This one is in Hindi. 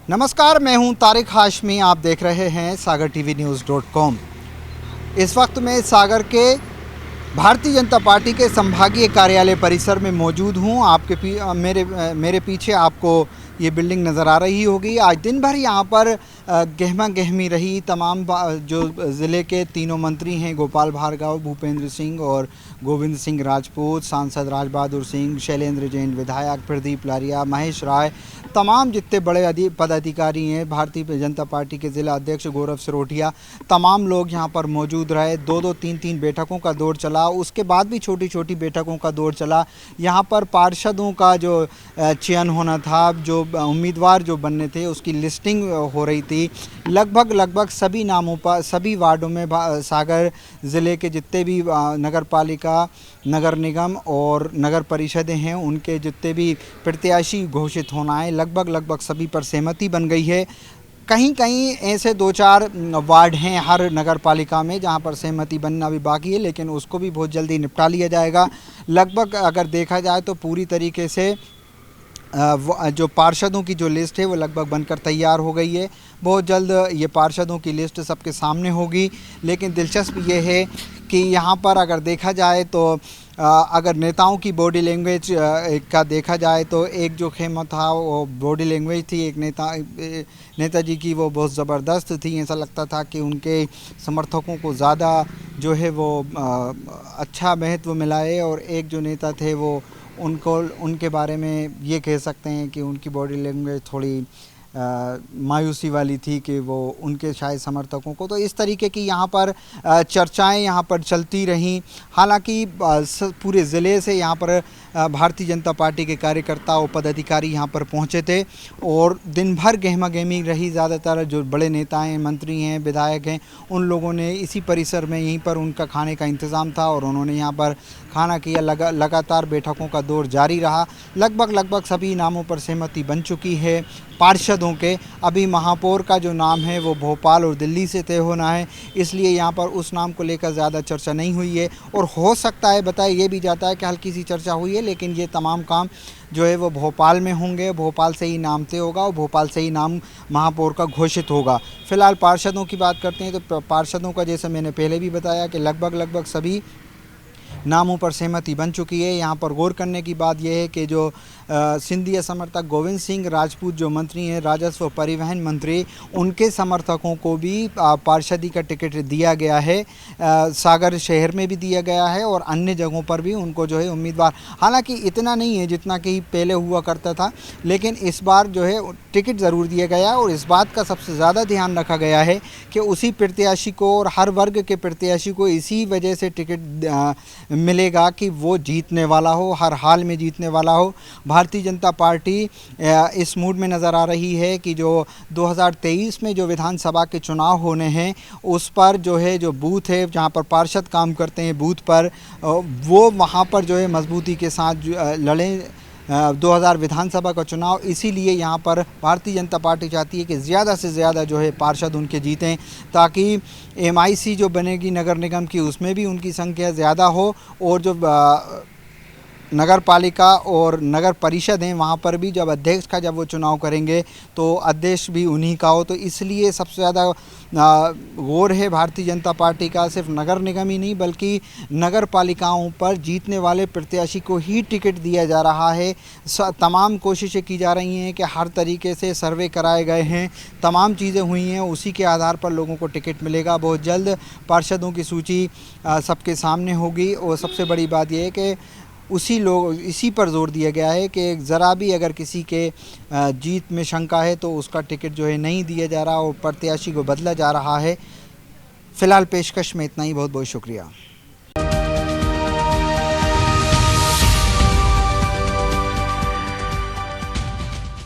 नमस्कार, मैं हूं तारिक हाशमी। आप देख रहे हैं सागर टीवी न्यूज़.com। इस वक्त मैं सागर के भारतीय जनता पार्टी के संभागीय कार्यालय परिसर में मौजूद हूं। मेरे पीछे आपको ये बिल्डिंग नज़र आ रही होगी। आज दिन भर यहाँ पर गहमा गहमी रही। तमाम जो ज़िले के तीनों मंत्री हैं, गोपाल भार्गव, भूपेंद्र सिंह और गोविंद सिंह राजपूत, सांसद राज बहादुर सिंह, शैलेंद्र जैन विधायक, प्रदीप लारिया, महेश राय, तमाम जितने बड़े पदाधिकारी हैं, भारतीय जनता पार्टी के ज़िला अध्यक्ष गौरव सिरोठिया, तमाम लोग यहाँ पर मौजूद रहे। दो दो तीन तीन बैठकों का दौर चला, उसके बाद भी छोटी छोटी बैठकों का दौर चला। यहाँ पर पार्षदों का जो चयन होना था, जो उम्मीदवार जो बनने थे, उसकी लिस्टिंग हो रही थी। लगभग सभी नामों पर, सभी वार्डों में सागर ज़िले के जितने भी नगर पालिका, नगर निगम और नगर परिषदें हैं, उनके जितने भी प्रत्याशी घोषित होना है, लगभग सभी पर सहमति बन गई है। कहीं कहीं ऐसे दो चार वार्ड हैं हर नगर पालिका में जहां पर सहमति बनना भी बाकी है, लेकिन उसको भी बहुत जल्दी निपटा लिया जाएगा। लगभग अगर देखा जाए तो पूरी तरीके से जो पार्षदों की जो लिस्ट है वो लगभग बनकर तैयार हो गई है। बहुत जल्द ये पार्षदों की लिस्ट सबके सामने होगी। लेकिन दिलचस्प ये है कि यहाँ पर अगर देखा जाए तो अगर नेताओं की बॉडी लैंग्वेज का देखा जाए तो एक जो खेमा था वो बॉडी लैंग्वेज थी, एक नेताजी की वो बहुत ज़बरदस्त थी। ऐसा लगता था कि उनके समर्थकों को ज़्यादा जो है वो अच्छा महत्व मिला है। और एक जो नेता थे वो उनके बारे में ये कह सकते हैं कि उनकी बॉडी लैंग्वेज थोड़ी मायूसी वाली थी कि वो उनके शायद समर्थकों को, तो इस तरीके की यहाँ पर चर्चाएं यहाँ पर चलती रहीं। हालांकि पूरे ज़िले से यहाँ पर भारतीय जनता पार्टी के कार्यकर्ता और पदाधिकारी यहाँ पर पहुँचे थे और दिन भर गहमा गहमी रही। ज़्यादातर जो बड़े नेता हैं, मंत्री हैं, विधायक हैं, उन लोगों ने इसी परिसर में यहीं पर उनका खाने का इंतज़ाम था और उन्होंने यहाँ पर खाना किया। लगातार बैठकों का दौर जारी रहा। लगभग सभी नामों पर सहमति बन चुकी है पार्षदों के। अभी महापौर का जो नाम है वो भोपाल और दिल्ली से तय होना है, इसलिए यहाँ पर उस नाम को लेकर ज़्यादा चर्चा नहीं हुई है। और हो सकता है, बताया ये भी जाता है कि हल्की सी चर्चा हुई है, लेकिन ये तमाम काम जो है वो भोपाल में होंगे। भोपाल से ही नाम तय होगा और भोपाल से ही नाम महापौर का घोषित होगा। फिलहाल पार्षदों की बात करते हैं तो पार्षदों का, जैसे मैंने पहले भी बताया, कि लगभग सभी नामों पर सहमति बन चुकी है। यहाँ पर गौर करने की बात यह है कि जो सिंधिया समर्थक गोविंद सिंह राजपूत जो मंत्री हैं, राजस्व परिवहन मंत्री, उनके समर्थकों को भी पार्षदी का टिकट दिया गया है। सागर शहर में भी दिया गया है और अन्य जगहों पर भी उनको जो है उम्मीदवार, हालांकि इतना नहीं है जितना कि पहले हुआ करता था, लेकिन इस बार जो है टिकट ज़रूर दिया गया। और इस बात का सबसे ज़्यादा ध्यान रखा गया है कि उसी प्रत्याशी को और हर वर्ग के प्रत्याशी को इसी वजह से टिकट मिलेगा कि वो जीतने वाला हो, हर हाल में जीतने वाला हो। भारतीय जनता पार्टी इस मूड में नज़र आ रही है कि जो 2023 में जो विधानसभा के चुनाव होने हैं, उस पर जो है, जो बूथ है जहाँ पर पार्षद काम करते हैं, बूथ पर वो वहाँ पर जो है मजबूती के साथ लड़ें 2000 विधानसभा का चुनाव। इसीलिए यहाँ पर भारतीय जनता पार्टी चाहती है कि ज़्यादा से ज़्यादा जो है पार्षद उनके जीतें, ताकि MIC जो बनेगी नगर निगम की, उसमें भी उनकी संख्या ज़्यादा हो। और जो नगर पालिका और नगर परिषद हैं, वहाँ पर भी जब अध्यक्ष का जब वो चुनाव करेंगे तो अध्यक्ष भी उन्हीं का हो। तो इसलिए सबसे ज़्यादा गौर है भारतीय जनता पार्टी का सिर्फ नगर निगम ही नहीं, बल्कि नगर पालिकाओं पर जीतने वाले प्रत्याशी को ही टिकट दिया जा रहा है। तमाम कोशिशें की जा रही हैं कि हर तरीके से सर्वे कराए गए हैं, तमाम चीज़ें हुई हैं, उसी के आधार पर लोगों को टिकट मिलेगा। बहुत जल्द पार्षदों की सूची सबके सामने होगी। और सबसे बड़ी बात यह है कि इसी पर जोर दिया गया है कि ज़रा भी अगर किसी के जीत में शंका है तो उसका टिकट जो है नहीं दिया जा रहा और प्रत्याशी को बदला जा रहा है। फ़िलहाल पेशकश में इतना ही। बहुत बहुत शुक्रिया।